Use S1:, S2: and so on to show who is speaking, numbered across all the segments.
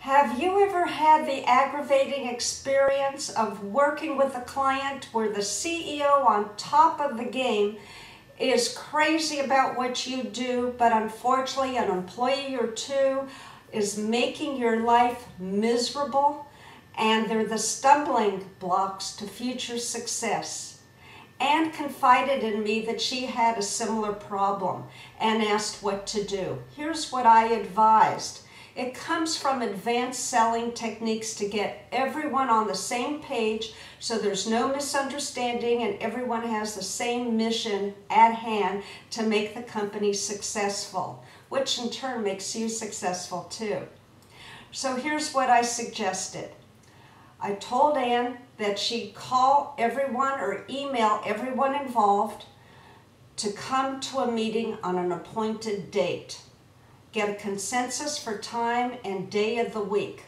S1: Have you ever had the aggravating experience of working with a client where the CEO on top of the game is crazy about what you do, but unfortunately an employee or two is making your life miserable, and they're the stumbling blocks to future success? Anne confided in me that she had a similar problem and asked what to do. Here's what I advised. It comes from advanced selling techniques to get everyone on the same page so there's no misunderstanding and everyone has the same mission at hand to make the company successful, which in turn makes you successful too. So here's what I suggested. I told Anne that she'd call everyone or email everyone involved to come to a meeting on an appointed date. Get a consensus for time and day of the week.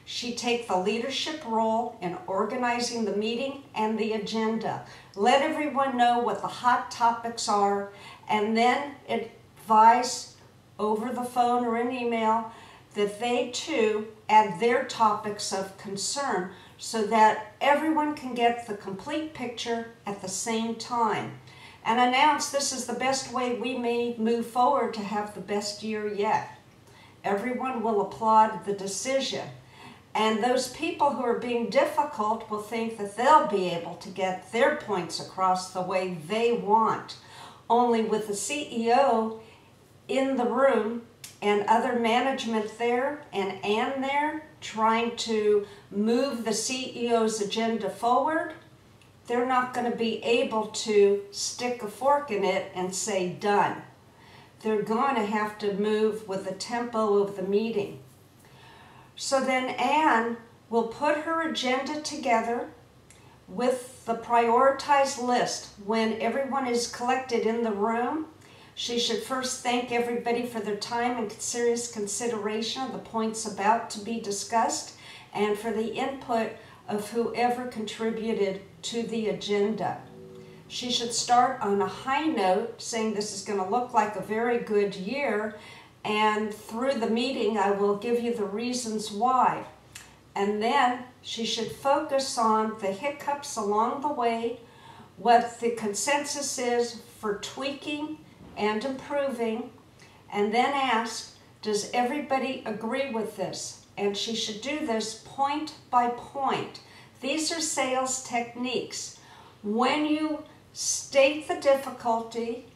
S1: She'd take the leadership role in organizing the meeting and the agenda. Let everyone know what the hot topics are, and then advise over the phone or an email that they too add their topics of concern so that everyone can get the complete picture at the same time. And announce this is the best way we may move forward to have the best year yet. Everyone will applaud the decision. And those people who are being difficult will think that they'll be able to get their points across the way they want. Only with the CEO in the room and other management there and Anne there trying to move the CEO's agenda forward, they're not going to be able to stick a fork in it and say done. They're going to have to move with the tempo of the meeting. So then Anne will put her agenda together with the prioritized list. When everyone is collected in the room, she should first thank everybody for their time and serious consideration of the points about to be discussed and for the input of whoever contributed to the agenda. She should start on a high note, saying this is going to look like a very good year, and through the meeting I will give you the reasons why. And then she should focus on the hiccups along the way, what the consensus is for tweaking and improving, and then ask, does everybody agree with this? And she should do this point by point. These are sales techniques. When you state the difficulty,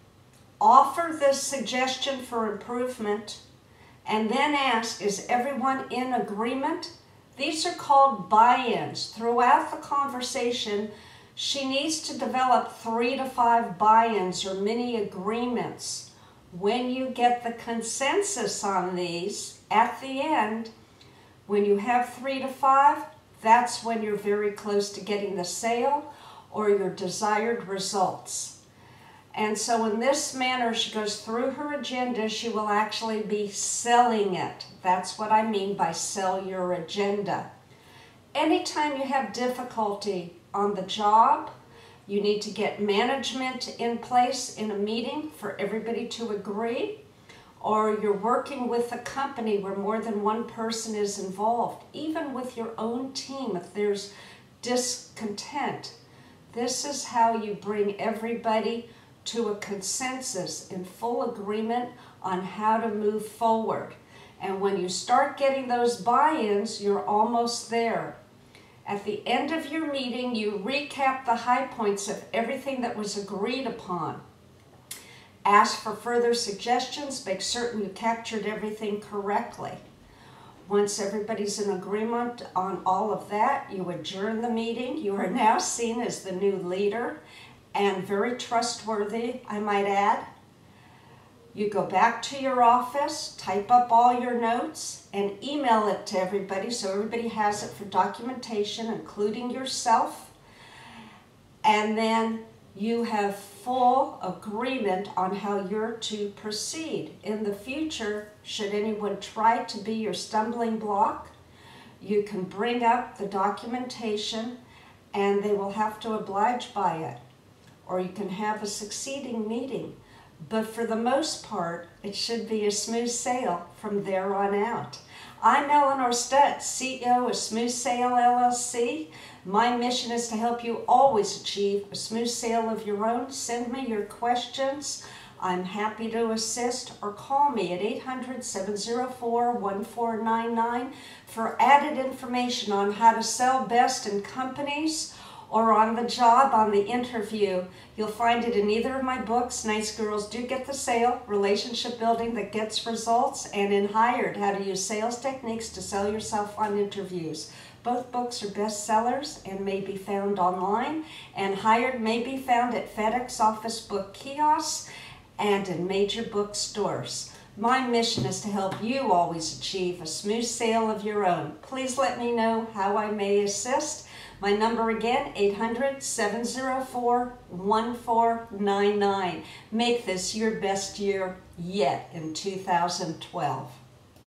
S1: offer the suggestion for improvement, and then ask, is everyone in agreement? These are called buy-ins. Throughout the conversation, she needs to develop 3 to 5 buy-ins or mini agreements. When you get the consensus on these at the end, when you have 3 to 5, that's when you're very close to getting the sale or your desired results. And so in this manner, she goes through her agenda, she will actually be selling it. That's what I mean by sell your agenda. Anytime you have difficulty on the job, you need to get management in place in a meeting for everybody to agree, or you're working with a company where more than one person is involved, even with your own team, if there's discontent. This is how you bring everybody to a consensus in full agreement on how to move forward. And when you start getting those buy-ins, you're almost there. At the end of your meeting, you recap the high points of everything that was agreed upon. Ask for further suggestions, make certain you captured everything correctly. Once everybody's in agreement on all of that, you adjourn the meeting. You are now seen as the new leader and very trustworthy, I might add. You go back to your office, type up all your notes, and email it to everybody so everybody has it for documentation, including yourself. And then you have full agreement on how you're to proceed. In the future, should anyone try to be your stumbling block, you can bring up the documentation and they will have to oblige by it. Or you can have a succeeding meeting. But for the most part, it should be a smooth sail from there on out. I'm Elinor Stutz, CEO of Smooth Sale LLC. My mission is to help you always achieve a smooth sale of your own. Send me your questions. I'm happy to assist, or call me at 800-704-1499 for added information on how to sell best in companies or on the job, on the interview. You'll find it in either of my books, Nice Girls Do Get the Sale, Relationship Building That Gets Results, and in Hired, How to Use Sales Techniques to Sell Yourself on Interviews. Both books are bestsellers and may be found online, and Hired may be found at FedEx Office Book kiosks and in major bookstores. My mission is to help you always achieve a smooth sale of your own. Please let me know how I may assist. My number again, 800-704-1499. Make this your best year yet in 2012.